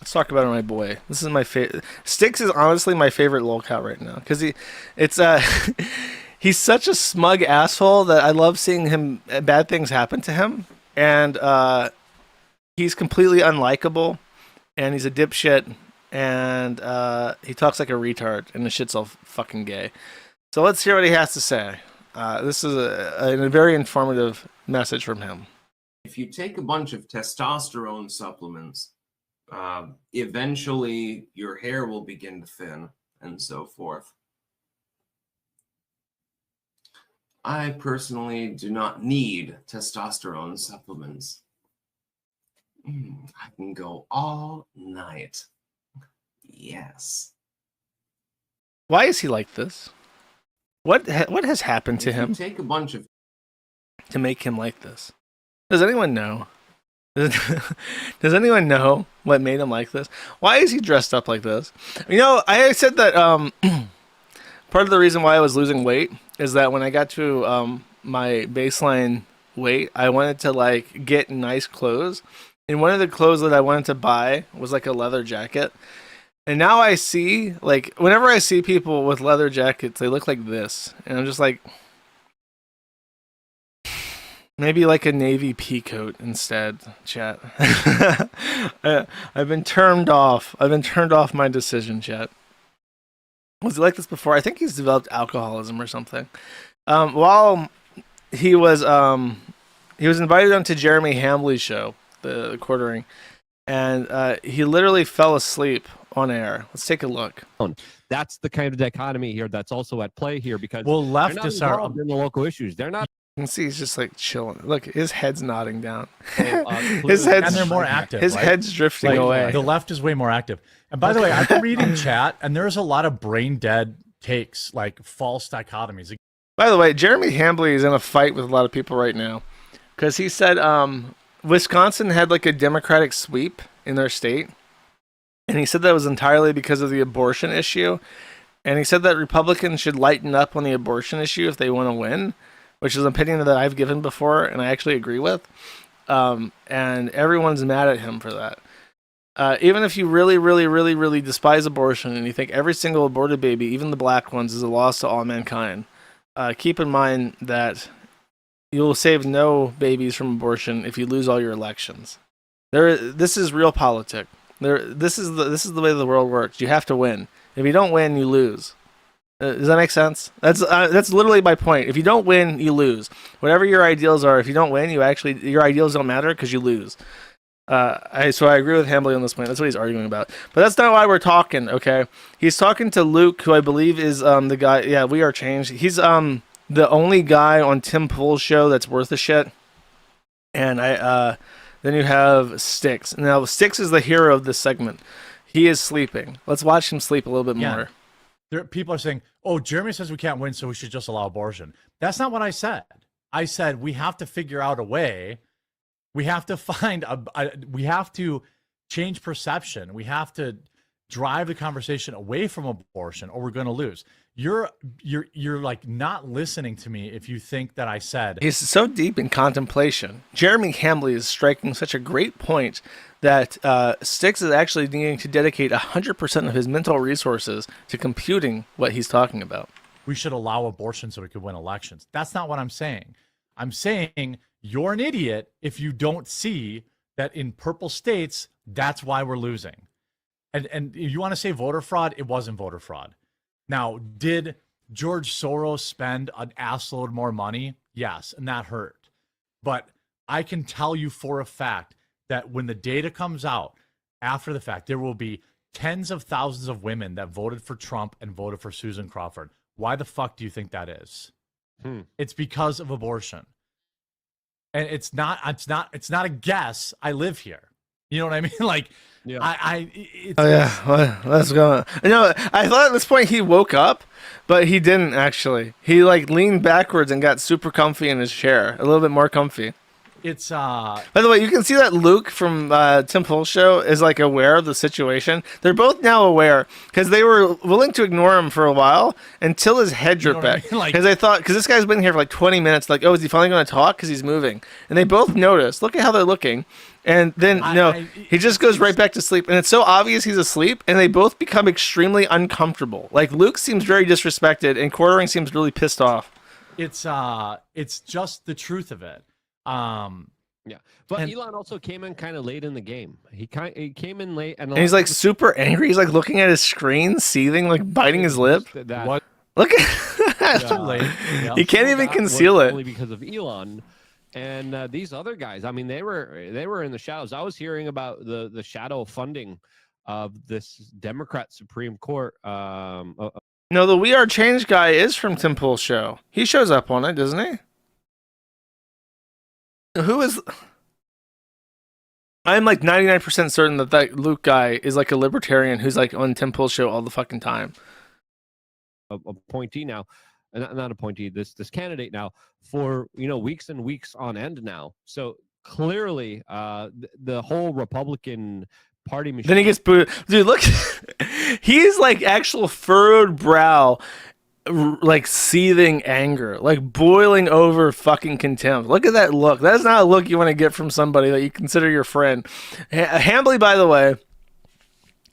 Let's talk about my boy. This is my favorite. Styx is honestly my favorite lolcow right now because it's he's such a smug asshole that I love seeing him bad things happen to him, and he's completely unlikable, and he's a dipshit, and he talks like a retard, and the shit's all fucking gay. So let's hear what he has to say. This is a very informative message from him. If you take a bunch of testosterone supplements, eventually your hair will begin to thin and so forth. I personally do not need testosterone supplements. I can go all night. Yes. Why is he like this? What has happened to him Take a bunch of to make him like this? Does anyone know? Does anyone know what made him like this? Why is he dressed up like this? You know, I said that part of the reason why I was losing weight is that when I got to my baseline weight, I wanted to like get nice clothes. And one of the clothes that I wanted to buy was like a leather jacket. And now I see, like, whenever I see people with leather jackets, they look like this. And I'm just like, maybe like a navy pea coat instead, chat. I've been turned off. I've been turned off my decision, chat. Was he like this before? I think he's developed alcoholism or something. While he was invited onto Jeremy Hambley's show, the quartering, and he literally fell asleep on air. Let's take a look. That's the kind of dichotomy here that's also at play here because leftists are in the local issues. They're not. You can see he's just like chilling. Look, his head's nodding down. His head's, and they're more active. His head's drifting away. The left is way more active. And by the way, I've been reading chat, and there's a lot of brain dead takes, like false dichotomies. By the way, Jeremy Hambley is in a fight with a lot of people right now because he said Wisconsin had like a Democratic sweep in their state. And he said that was entirely because of the abortion issue. And he said that Republicans should lighten up on the abortion issue if they want to win, which is an opinion that I've given before and I actually agree with. And everyone's mad at him for that. Even if you really, really, really, really despise abortion and you think every single aborted baby, even the black ones, is a loss to all mankind, keep in mind that you'll save no babies from abortion if you lose all your elections. This is real politics. This is the way the world works. You have to win. If you don't win, you lose. Does that make sense? That's literally my point. If you don't win, you lose. Whatever your ideals are, if you don't win, your ideals don't matter because you lose. So I agree with Hambley on this point. That's what he's arguing about. But that's not why we're talking. Okay, he's talking to Luke, who I believe is the guy. Yeah, We Are Changed. He's the only guy on Tim Pool's show that's worth a shit. And then you have Styx. Now, Styx is the hero of this segment. He is sleeping. Let's watch him sleep a little bit more. People are saying, oh, Jeremy says we can't win, so we should just allow abortion. That's not what I said. I said we have to figure out a way. We have to find we have to change perception. We have to drive the conversation away from abortion, or we're going to lose. You're like not listening to me if you think that I said. He's so deep in contemplation. Jeremy Hambley is striking such a great point that Styx is actually needing to dedicate 100% of his mental resources to computing what he's talking about. We should allow abortion so we could win elections. That's not what I'm saying. I'm saying you're an idiot if you don't see that in purple states, that's why we're losing. And if you want to say voter fraud, it wasn't voter fraud. Now, did George Soros spend an assload more money? Yes, and that hurt. But I can tell you for a fact that when the data comes out after the fact, there will be tens of thousands of women that voted for Trump and voted for Susan Crawford. Why the fuck do you think that is? It's because of abortion. And it's not a guess. I live here. You know what I mean? Like, yeah. Well, let's go. You know, I thought at this point he woke up, but he didn't actually. He like leaned backwards and got super comfy in his chair, a little bit more comfy. It's By the way, you can see that Luke from Tim Pool's show is like aware of the situation. They're both now aware because they were willing to ignore him for a while until his head dripped back. Because they thought, because this guy's been here for like 20 minutes, like, oh, is he finally going to talk? Because he's moving. And they both noticed. Look at how they're looking. And then he just goes right back to sleep, and it's so obvious he's asleep, and they both become extremely uncomfortable. Like Luke seems very disrespected, and Quartering seems really pissed off. It's just the truth of it. Yeah, but Elon also came in kind of late in the game. He came in late, and he's like super angry. He's like looking at his screen, seething, like biting his lip. What? Look at late. He can't even conceal it. Only because of Elon. And these other guys, I mean, they were in the shadows. I was hearing about the shadow funding of this Democrat Supreme Court. No, the We Are Change guy is from Tim Pool's show. He shows up on it, doesn't he? Who is? I'm like 99% certain that Luke guy is like a libertarian who's like on Tim Pool's show all the fucking time. Appointee now. Not appointee, this candidate now for weeks and weeks on end now. So clearly, the whole Republican Party machine. Then he gets booed. Dude, look, he's like actual furrowed brow, like seething anger, like boiling over fucking contempt. Look at that look. That is not a look you want to get from somebody that you consider your friend. Hambly, by the way.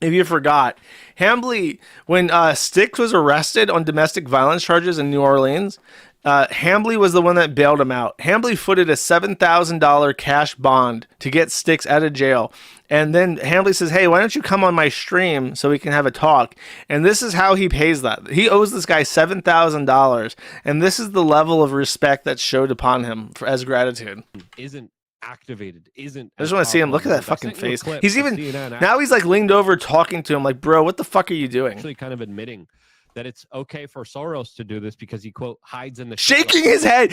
If you forgot, Hambly, when Styx was arrested on domestic violence charges in New Orleans, Hambly was the one that bailed him out. Hambly footed a $7,000 cash bond to get Styx out of jail. And then Hambly says, hey, why don't you come on my stream so we can have a talk? And this is how he pays that. He owes this guy $7,000. And this is the level of respect that's showed upon him as gratitude. Isn't activated, isn't. I just want to see him. Look at that fucking face. He's even now he's like leaned over talking to him like, bro, what the fuck are you doing? Actually kind of admitting that it's okay for Soros to do this because he, quote, hides in the shaking his head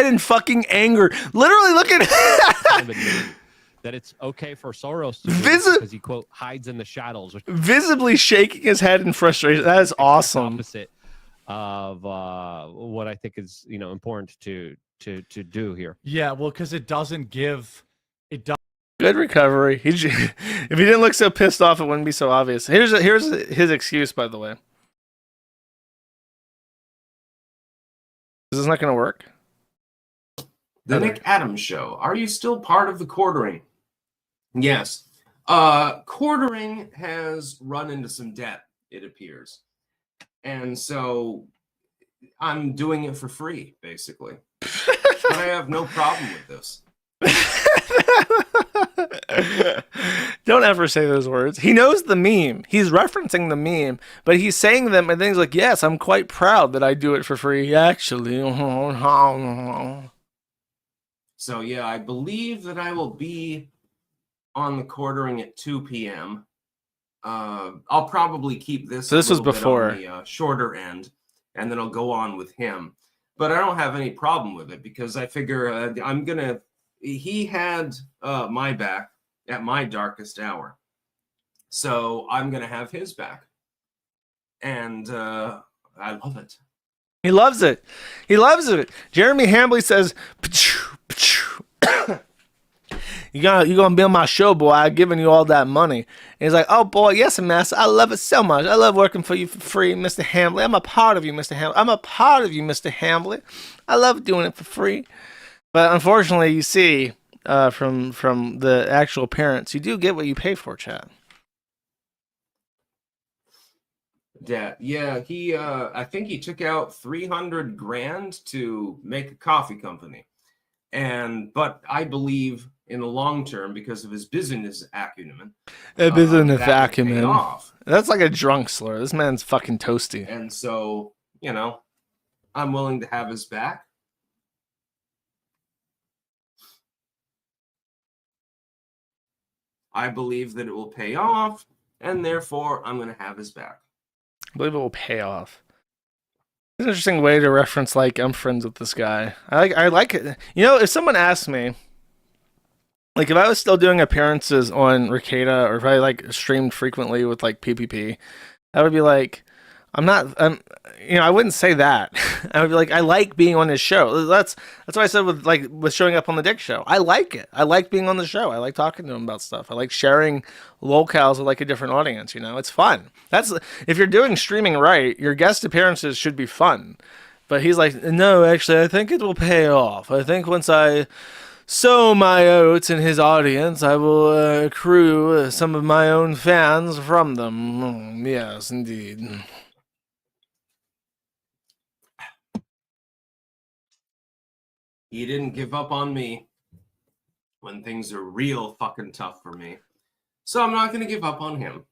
in fucking anger. Literally look at kind of that it's okay for Soros to do this because he, quote, hides in the shadows. Visibly shaking his head in frustration. That is awesome. Opposite of what I think is important to do here. Yeah, well, because it doesn't give it. Good recovery. If he didn't look so pissed off, it wouldn't be so obvious. Here's his excuse, by the way. Is this not going to work? The Nick Adams Show. Are you still part of the Quartering? Yes. Quartering has run into some debt, it appears. And so I'm doing it for free, basically. But I have no problem with this. Don't ever say those words. He knows the meme. He's referencing the meme, but he's saying them and then he's like, yes, I'm quite proud that I do it for free, actually. So, yeah, I believe that I will be on the Quartering at 2 p.m. I'll probably keep this. So this was before on the shorter end, and then I'll go on with him. But I don't have any problem with it because I figure he had my back at my darkest hour. So I'm going to have his back. And I love it. He loves it. He loves it. Jeremy Hambly says, you gonna be on my show, boy. I've given you all that money. And he's like, oh, boy, yes, master. I love it so much. I love working for you for free, Mr. Hambly. I'm a part of you, Mr. Hambly. I'm a part of you, Mr. Hambly. I love doing it for free. But unfortunately, you see, from the actual parents, you do get what you pay for, chat. Dad, yeah, he I think he took out $300,000 to make a coffee company. But I believe in the long term, because of his business acumen. Business acumen. That's like a drunk slur. This man's fucking toasty. And so, I'm willing to have his back. I believe that it will pay off, and therefore I'm going to have his back. I believe it will pay off. It's an interesting way to reference, like, I'm friends with this guy. I like it. If someone asked me, like, if I was still doing appearances on Ricada, or if I, like, streamed frequently with, like, PPP, I would be like, I wouldn't say that. I would be like, I like being on his show. That's what I said with showing up on the Dick Show. I like it. I like being on the show. I like talking to him about stuff. I like sharing locales with like a different audience. It's fun. If you're doing streaming right, your guest appearances should be fun. But he's like, no, actually, I think it will pay off. I think once I sow my oats in his audience, I will accrue some of my own fans from them. Yes, indeed. He didn't give up on me when things are real fucking tough for me. So I'm not going to give up on him.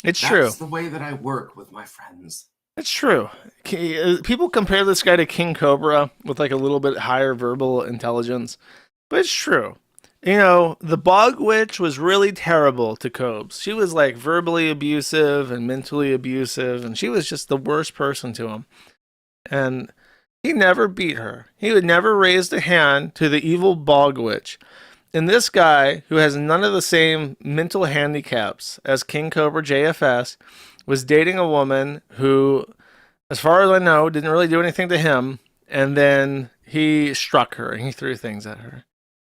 It's true. That's the way that I work with my friends. It's true. People compare this guy to King Cobra with like a little bit higher verbal intelligence, but it's true. You know, the Bog Witch was really terrible to Cobes. She was like verbally abusive and mentally abusive, and she was just the worst person to him. And he never beat her. He would never raise a hand to the evil Bog Witch. And this guy, who has none of the same mental handicaps as King Cobra JFS, was dating a woman who, as far as I know, didn't really do anything to him. And then he struck her and he threw things at her.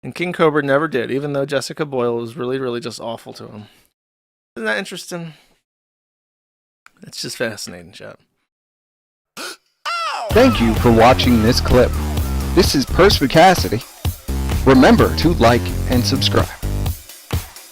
And King Cobra never did, even though Jessica Boyle was really, really just awful to him. Isn't that interesting? It's just fascinating, chat. Thank you for watching this clip. This is Perspicacity. Remember to like and subscribe.